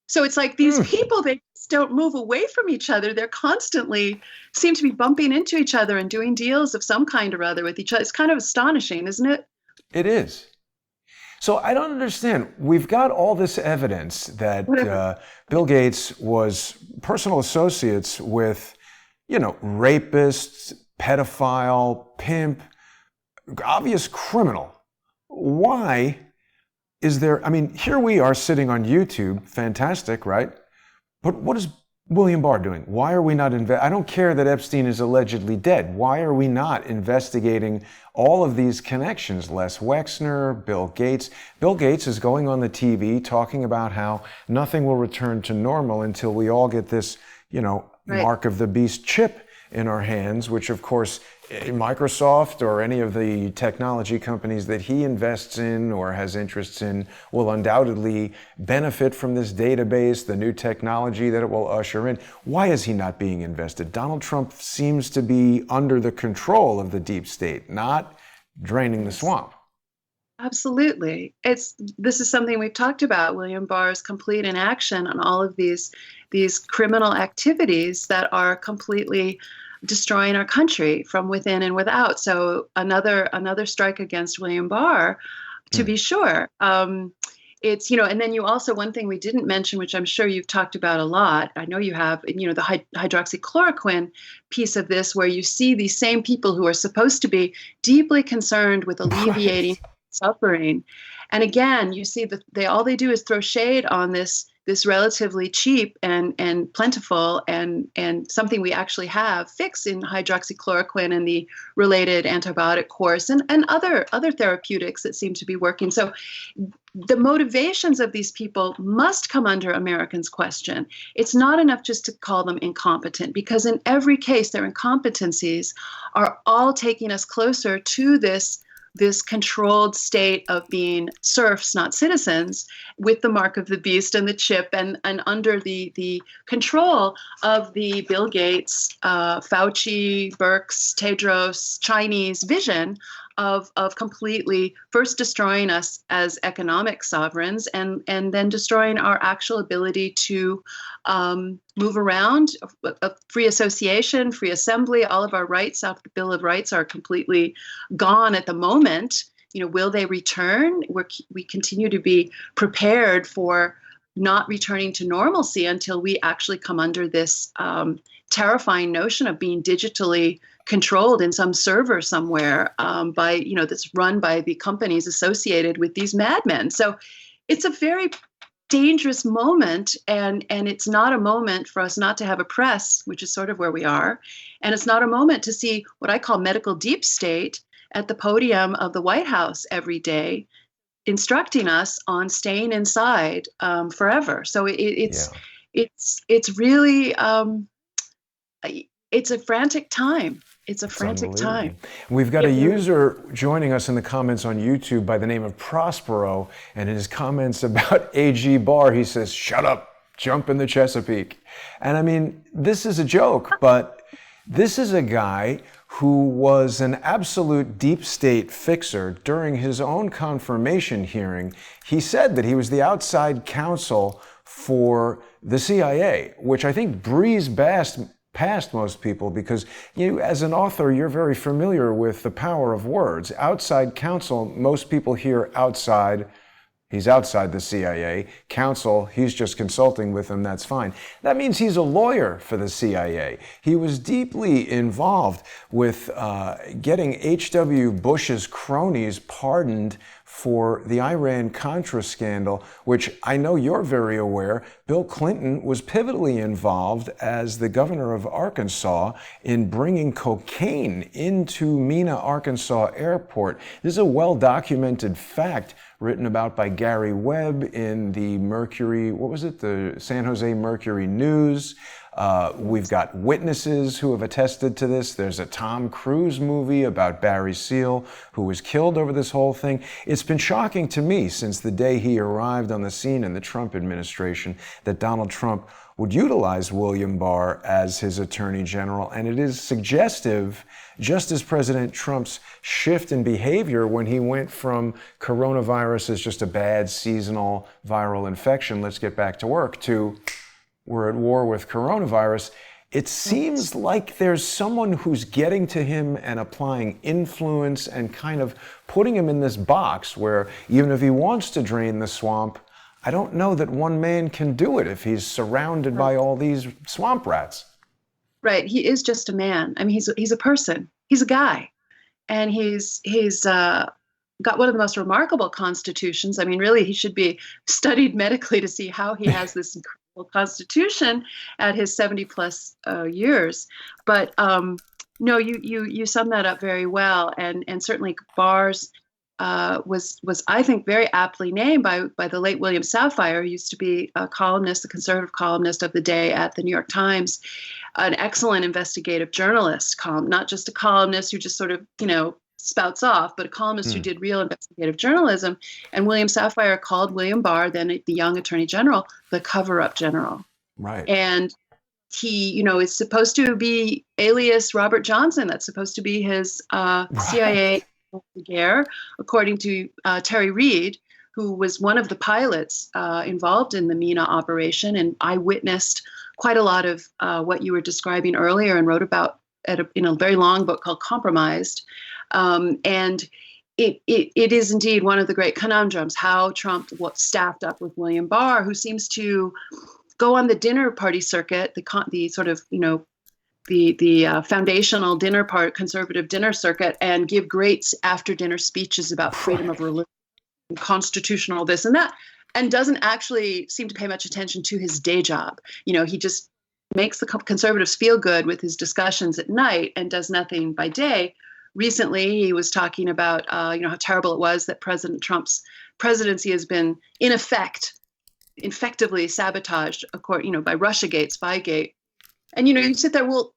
So it's like these people, they just don't move away from each other. They're constantly seem to be bumping into each other and doing deals of some kind or other with each other. It's kind of astonishing, isn't it? It is. So I don't understand. We've got all this evidence that Bill Gates was personal associates with, rapists, pedophile, pimp, obvious criminal. Why is there, here we are sitting on YouTube, fantastic, right? But what is William Barr doing? Why are we not I don't care that Epstein is allegedly dead. Why are we not investigating all of these connections? Les Wexner, Bill Gates. Bill Gates is going on the TV talking about how nothing will return to normal until we all get this, mark of the beast chip in our hands, which of course Microsoft or any of the technology companies that he invests in or has interests in will undoubtedly benefit from this database, the new technology that it will usher in. Why is he not being invested? Donald Trump seems to be under the control of the deep state, not draining the swamp. Absolutely. This is something we've talked about, William Barr's complete inaction on all of these criminal activities that are completely destroying our country from within and without. So another strike against William Barr, to be sure. It's, and then you also, one thing we didn't mention, which I'm sure you've talked about a lot, I know you have, the hydroxychloroquine piece of this, where you see these same people who are supposed to be deeply concerned with alleviating suffering. And again, you see that all they do is throw shade on this relatively cheap and plentiful and something we actually have fix in hydroxychloroquine and the related antibiotic course and other therapeutics that seem to be working. So the motivations of these people must come under Americans' question. It's not enough just to call them incompetent, because in every case, their incompetencies are all taking us closer to this controlled state of being serfs, not citizens, with the mark of the beast and the chip, and under the control of the Bill Gates, Fauci, Birx, Tedros Chinese vision of completely first destroying us as economic sovereigns and then destroying our actual ability to move around, free association, free assembly. All of our rights off the Bill of Rights are completely gone at the moment. Will they return? We continue to be prepared for not returning to normalcy until we actually come under this terrifying notion of being digitally controlled in some server somewhere by, that's run by the companies associated with these madmen. So it's a very dangerous moment, and it's not a moment for us not to have a press, which is sort of where we are, and it's not a moment to see what I call medical deep state at the podium of the White House every day, instructing us on staying inside forever. So it's really it's a frantic time. It's a frantic time. We've got a user joining us in the comments on YouTube by the name of Prospero, and in his comments about AG Barr, he says, "Shut up, jump in the Chesapeake." And this is a joke, but This is a guy who was an absolute deep state fixer. During his own confirmation hearing, he said that he was the outside counsel for the CIA, which I think breezed past most people because you, as an author, you're very familiar with the power of words. Outside counsel, most people hear outside. He's outside the CIA. Counsel, he's just consulting with them, that's fine. That means he's a lawyer for the CIA. He was deeply involved with getting H.W. Bush's cronies pardoned for the Iran-Contra scandal, which I know you're very aware. Bill Clinton was pivotally involved as the governor of Arkansas in bringing cocaine into Mena, Arkansas airport. This is a well-documented fact written about by Gary Webb in the Mercury, what was it? The San Jose Mercury News. We've got witnesses who have attested to this. There's a Tom Cruise movie about Barry Seal who was killed over this whole thing. It's been shocking to me since the day he arrived on the scene in the Trump administration that Donald Trump would utilize William Barr as his attorney general. And it is suggestive, just as President Trump's shift in behavior when he went from coronavirus as just a bad seasonal viral infection, let's get back to work, to we're at war with coronavirus. It seems like there's someone who's getting to him and applying influence and kind of putting him in this box where even if he wants to drain the swamp, I don't know that one man can do it if he's surrounded by all these swamp rats. Right. He is just a man. I mean, he's a person. He's a guy. And he's got one of the most remarkable constitutions. I mean, really, he should be studied medically to see how he has this incredible constitution at his 70 plus years. But no, you sum that up very well. And certainly Barr's was I think very aptly named by the late William Safire, who used to be a columnist, the conservative columnist of the day at the New York Times, an excellent investigative journalist, not just a columnist who just sort of, spouts off, but a columnist who did real investigative journalism. And William Safire called William Barr, then the young attorney general, the cover-up general. Right. And he, is supposed to be alias Robert Johnson. That's supposed to be his CIA investigator, according to Terry Reid, who was one of the pilots involved in the Mena operation. And I witnessed quite a lot of what you were describing earlier and wrote about in a very long book called Compromised. And it is indeed one of the great conundrums, how Trump staffed up with William Barr, who seems to go on the dinner party circuit, the sort of, the foundational dinner part, conservative dinner circuit, and give great after dinner speeches about freedom of religion, constitutional this and that, and doesn't actually seem to pay much attention to his day job. He just makes the conservatives feel good with his discussions at night and does nothing by day. Recently, he was talking about, how terrible it was that President Trump's presidency has been, in effect, effectively sabotaged, by Russiagate, Spygate. And, you sit there, well,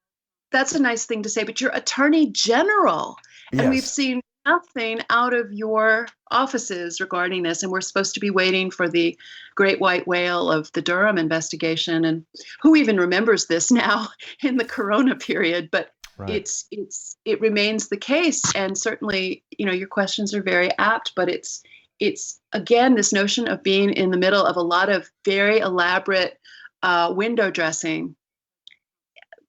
that's a nice thing to say, but you're attorney general. And Yes. we've seen nothing out of your offices regarding this. And we're supposed to be waiting for the great white whale of the Durham investigation. And who even remembers this now in the corona period? But Right. it remains the case. And certainly, your questions are very apt, but it's again, this notion of being in the middle of a lot of very elaborate window dressing,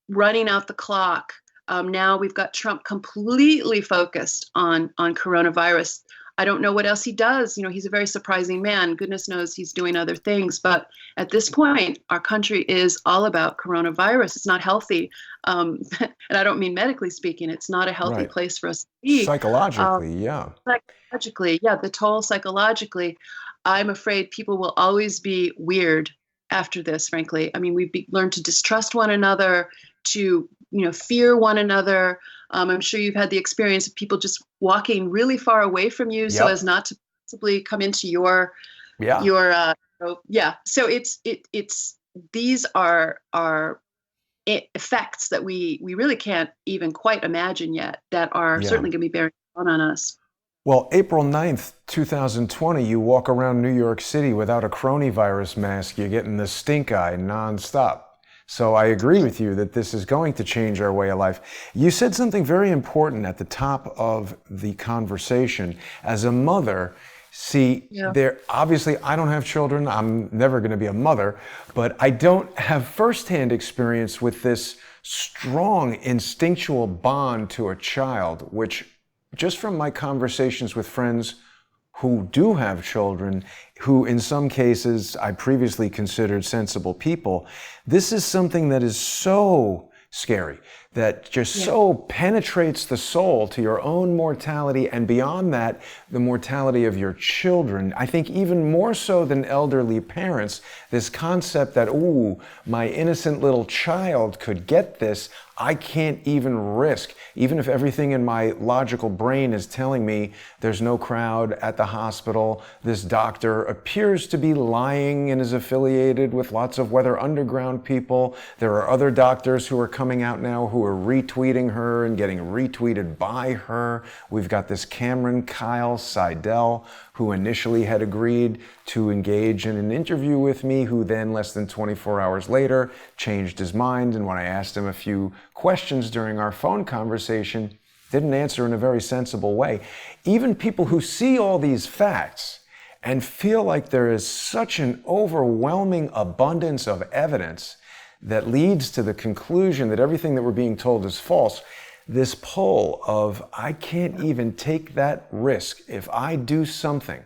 running out the clock. Now we've got Trump completely focused on coronavirus. I don't know what else he does. He's a very surprising man. Goodness knows he's doing other things. But at this point, our country is all about coronavirus. It's not healthy. And I don't mean medically speaking. It's not a healthy Right. place for us to be. Psychologically, yeah. Psychologically, yeah, the toll psychologically. I'm afraid people will always be weird after this, frankly. I mean, we've learned to distrust one another, to fear one another. I'm sure you've had the experience of people just walking really far away from you so Yep. as not to possibly come into your Yeah. So it's these are effects that we really can't even quite imagine yet that are Yeah. certainly going to be bearing down on us. Well, April 9th, 2020, you walk around New York City without a coronavirus mask, you're getting the stink eye nonstop. So I agree with you that this is going to change our way of life. You said something very important at the top of the conversation. As a mother, see, Yeah. there obviously I don't have children. I'm never going to be a mother, but I don't have firsthand experience with this strong instinctual bond to a child, which just from my conversations with friends who do have children, who in some cases I previously considered sensible people, this is something that is so scary, that just so penetrates the soul to your own mortality, and beyond that, the mortality of your children. I think even more so than elderly parents, this concept that, ooh, my innocent little child could get this, I can't even risk, even if everything in my logical brain is telling me there's no crowd at the hospital, this doctor appears to be lying and is affiliated with lots of Weather Underground people. There are other doctors who are coming out now who are retweeting her and getting retweeted by her. We've got this Cameron Kyle Seidel, who initially had agreed to engage in an interview with me, who then less than 24 hours later changed his mind. And when I asked him a few questions during our phone conversation, didn't answer in a very sensible way. Even people who see all these facts and feel like there is such an overwhelming abundance of evidence that leads to the conclusion that everything that we're being told is false, this pull of, I can't even take that risk. If I do something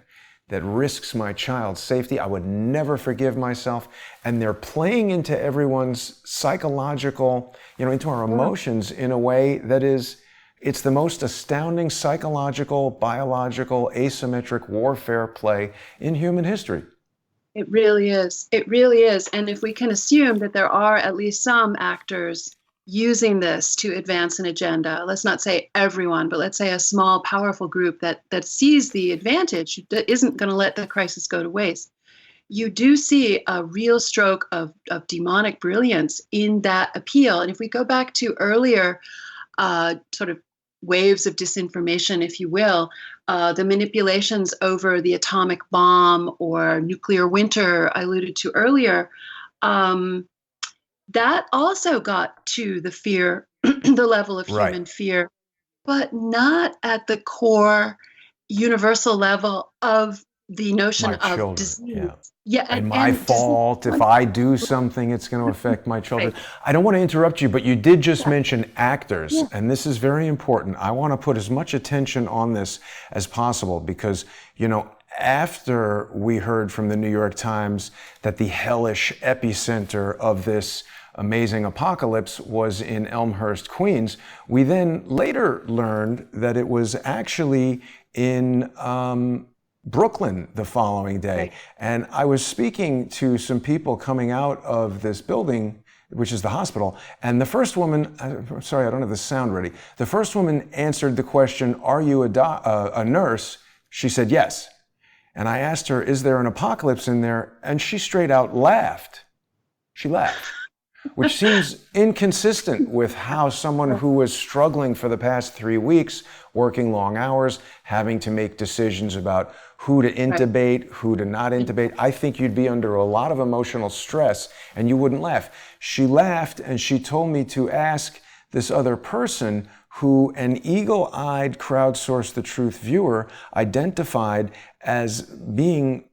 that risks my child's safety, I would never forgive myself. And they're playing into everyone's psychological, into our emotions in a way that is, it's the most astounding psychological, biological, asymmetric warfare play in human history. It really is. It really is. And if we can assume that there are at least some actors using this to advance an agenda, let's not say everyone, but let's say a small, powerful group that sees the advantage, that isn't going to let the crisis go to waste, you do see a real stroke of demonic brilliance in that appeal. And if we go back to earlier sort of waves of disinformation, if you will, the manipulations over the atomic bomb or nuclear winter I alluded to earlier, that also got to the fear, the level of human fear, but not at the core universal level of the notion of disease. And my fault. If I do something, it's going to affect my children. I don't want to interrupt you, but you did just mention actors, and this is very important. I want to put as much attention on this as possible because, after we heard from the New York Times that the hellish epicenter of this amazing apocalypse was in Elmhurst, Queens, we then later learned that it was actually in Brooklyn the following day. And I was speaking to some people coming out of this building, which is the hospital, and the first woman, I'm sorry, I don't have the sound ready. The first woman answered the question, are you a nurse? She said yes. And I asked her, is there an apocalypse in there? And she straight out laughed. She laughed, which seems inconsistent with how someone who was struggling for the past 3 weeks, working long hours, having to make decisions about who to intubate, who to not intubate. I think you'd be under a lot of emotional stress and you wouldn't laugh. She laughed and she told me to ask this other person who an eagle-eyed crowdsourced the truth viewer identified as being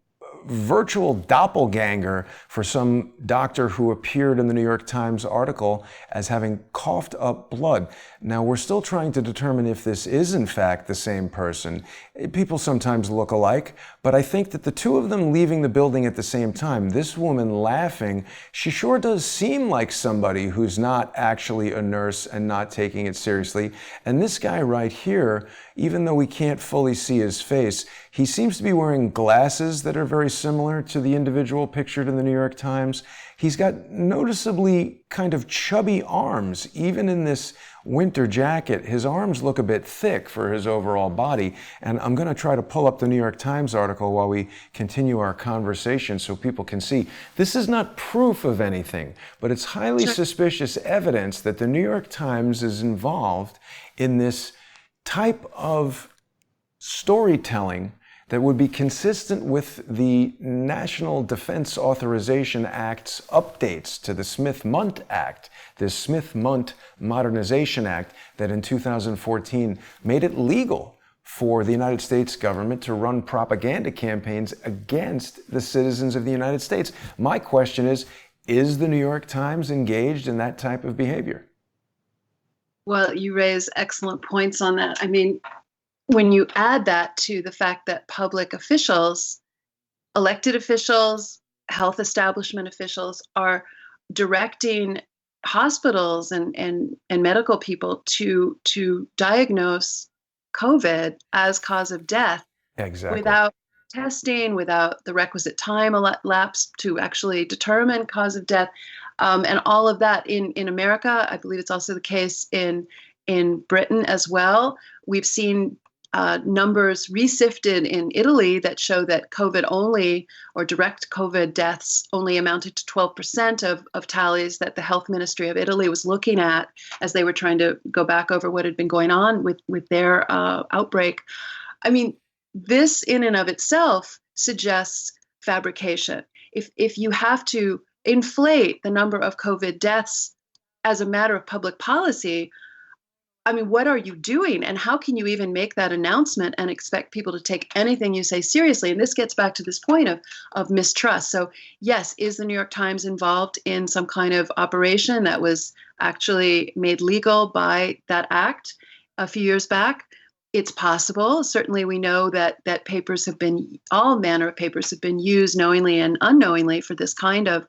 virtual doppelganger for some doctor who appeared in the New York Times article as having coughed up blood. Now, we're still trying to determine if this is in fact the same person. People sometimes look alike, but I think that the two of them leaving the building at the same time, this woman laughing, she sure does seem like somebody who's not actually a nurse and not taking it seriously. And this guy right here, even though we can't fully see his face, he seems to be wearing glasses that are very similar to the individual pictured in the New York Times. He's got noticeably kind of chubby arms, even in this winter jacket. His arms look a bit thick for his overall body. And I'm going to try to pull up the New York Times article while we continue our conversation so people can see. This is not proof of anything, but it's highly suspicious evidence that the New York Times is involved in this type of storytelling that would be consistent with the National Defense Authorization Act's updates to the Smith-Mundt Act, the Smith-Mundt Modernization Act that in 2014 made it legal for the United States government to run propaganda campaigns against the citizens of the United States. My question is the New York Times engaged in that type of behavior? Well, you raise excellent points on that. I mean, when you add that to the fact that public officials, elected officials, health establishment officials are directing hospitals and medical people to diagnose COVID as cause of death, Exactly. without testing, without the requisite time elapsed to actually determine cause of death, and all of that in America. I believe it's also the case in Britain as well. We've seen numbers resifted in Italy that show that COVID only, or direct COVID deaths only, amounted to 12% of tallies that the health ministry of Italy was looking at as they were trying to go back over what had been going on with their outbreak. I mean, this in and of itself suggests fabrication. If you have to inflate the number of COVID deaths as a matter of public policy, I mean, what are you doing? And how can you even make that announcement and expect people to take anything you say seriously? And this gets back to this point of mistrust. So yes, is the New York Times involved in some kind of operation that was actually made legal by that act a few years back? It's possible. Certainly, we know that papers have been, all manner of papers have been used knowingly and unknowingly for this kind of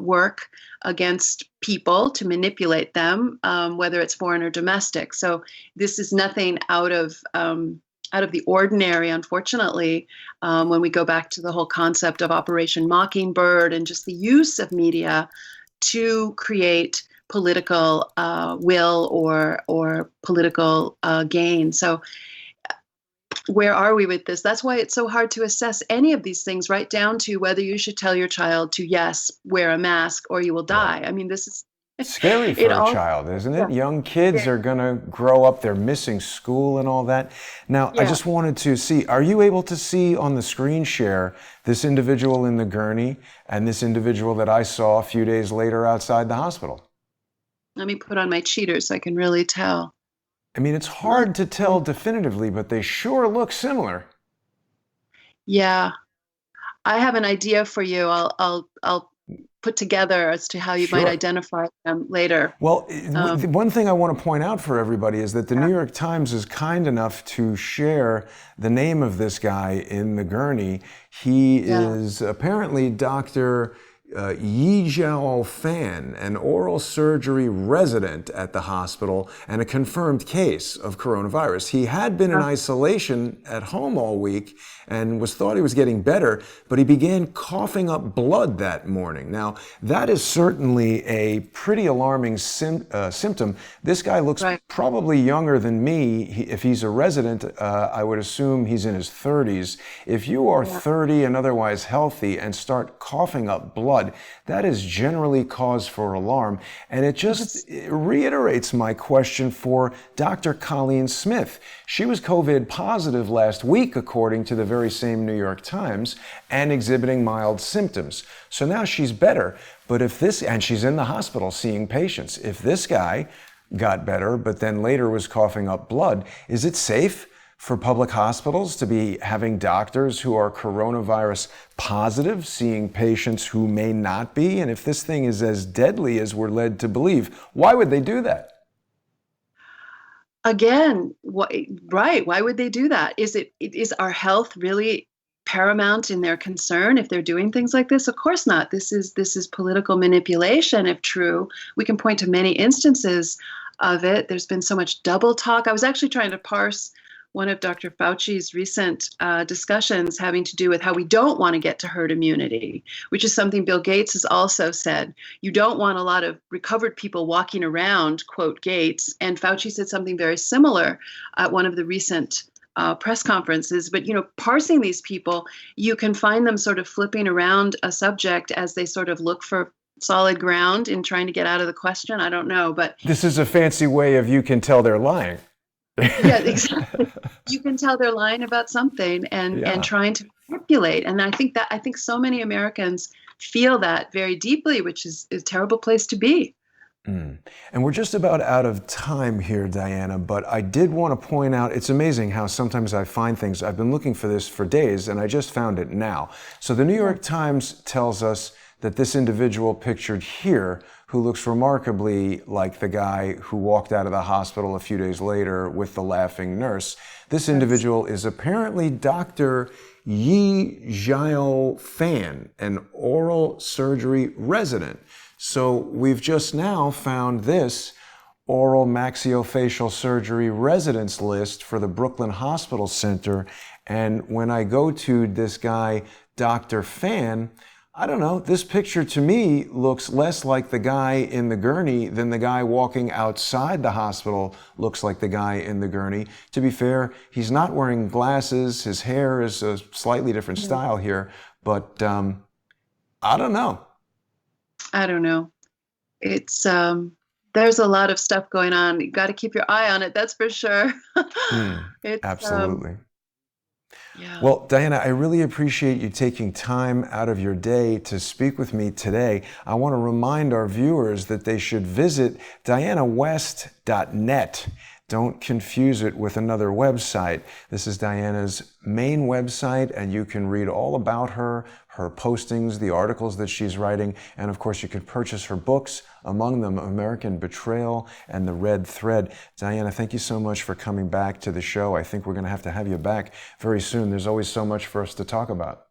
work against people to manipulate them, whether it's foreign or domestic. So this is nothing out of the ordinary, unfortunately, when we go back to the whole concept of Operation Mockingbird and just the use of media to create political will or political gain. So where are we with this? That's why it's so hard to assess any of these things, right down to whether you should tell your child to, yes, wear a mask or you will die. I mean, this is scary for a child, isn't it? Yeah. Young kids are going to grow up, they're missing school and all that. Now, I just wanted to see, are you able to see on the screen share this individual in the gurney and this individual that I saw a few days later outside the hospital? Let me put on my cheaters so I can really tell. I mean, it's hard to tell definitively, but they sure look similar. Yeah, I have an idea for you. I'll put together as to how you might identify them later. Well, one thing I want to point out for everybody is that the New York Times is kind enough to share the name of this guy in the gurney. He is apparently Dr. Yi Zhao Fan, an oral surgery resident at the hospital and a confirmed case of coronavirus. He had been in isolation at home all week and thought he was getting better, but he began coughing up blood that morning. Now, that is certainly a pretty alarming symptom. This guy looks probably younger than me. If he's a resident, I would assume he's in his 30s. If you are 30 and otherwise healthy and start coughing up blood, that is generally cause for alarm. And it just reiterates my question for Dr. Colleen Smith. She was COVID positive last week, according to the very same New York Times, and exhibiting mild symptoms. So now she's better. But and she's in the hospital seeing patients. If this guy got better, but then later was coughing up blood, is it safe for public hospitals to be having doctors who are coronavirus positive seeing patients who may not be? And if this thing is as deadly as we're led to believe, why would they do that? Again, why would they do that? Is our health really paramount in their concern if they're doing things like this? Of course not. This is political manipulation, if true. We can point to many instances of it. There's been so much double talk. I was actually trying to parse one of Dr. Fauci's recent discussions having to do with how we don't want to get to herd immunity, which is something Bill Gates has also said. You don't want a lot of recovered people walking around, quote Gates, and Fauci said something very similar at one of the recent press conferences. But, parsing these people, you can find them sort of flipping around a subject as they sort of look for solid ground in trying to get out of the question. I don't know, but this is a fancy way of you can tell they're lying. Yeah, exactly. You can tell they're lying about something and Yeah. trying to manipulate. And I think so many Americans feel that very deeply, which is a terrible place to be. Mm. And we're just about out of time here, Diana, but I did want to point out it's amazing how sometimes I find things. I've been looking for this for days and I just found it now. So the New Yeah. York Times tells us that this individual pictured here, who looks remarkably like the guy who walked out of the hospital a few days later with the laughing nurse, this Yes. individual is apparently Dr. Yi Jiao Fan, an oral surgery resident. So we've just now found this oral maxillofacial surgery residence list for the Brooklyn Hospital Center. And when I go to this guy, Dr. Fan, I don't know, this picture to me looks less like the guy in the gurney than the guy walking outside the hospital looks like the guy in the gurney. To be fair, he's not wearing glasses. His hair is a slightly different Yeah. style here, but I don't know. I don't know. It's there's a lot of stuff going on. You got to keep your eye on it, that's for sure. Mm, It's absolutely. yeah. Well, Diana, I really appreciate you taking time out of your day to speak with me today. I want to remind our viewers that they should visit dianawest.net. Don't confuse it with another website. This is Diana's main website, and you can read all about her, her postings, the articles that she's writing, and of course you can purchase her books, among them American Betrayal and The Red Thread. Diana, thank you so much for coming back to the show. I think we're going to have you back very soon. There's always so much for us to talk about.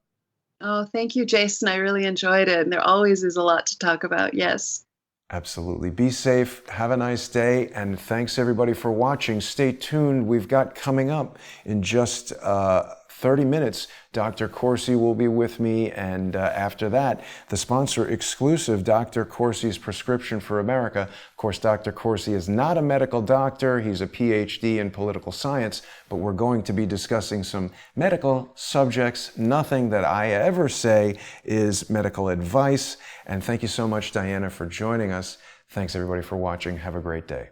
Oh, thank you, Jason. I really enjoyed it. And there always is a lot to talk about. Yes. Absolutely. Be safe. Have a nice day. And thanks everybody for watching. Stay tuned. We've got coming up in just 30 minutes, Dr. Corsi will be with me. And after that, the sponsor exclusive, Dr. Corsi's Prescription for America. Of course, Dr. Corsi is not a medical doctor. He's a PhD in political science, but we're going to be discussing some medical subjects. Nothing that I ever say is medical advice. And thank you so much, Diana, for joining us. Thanks everybody for watching. Have a great day.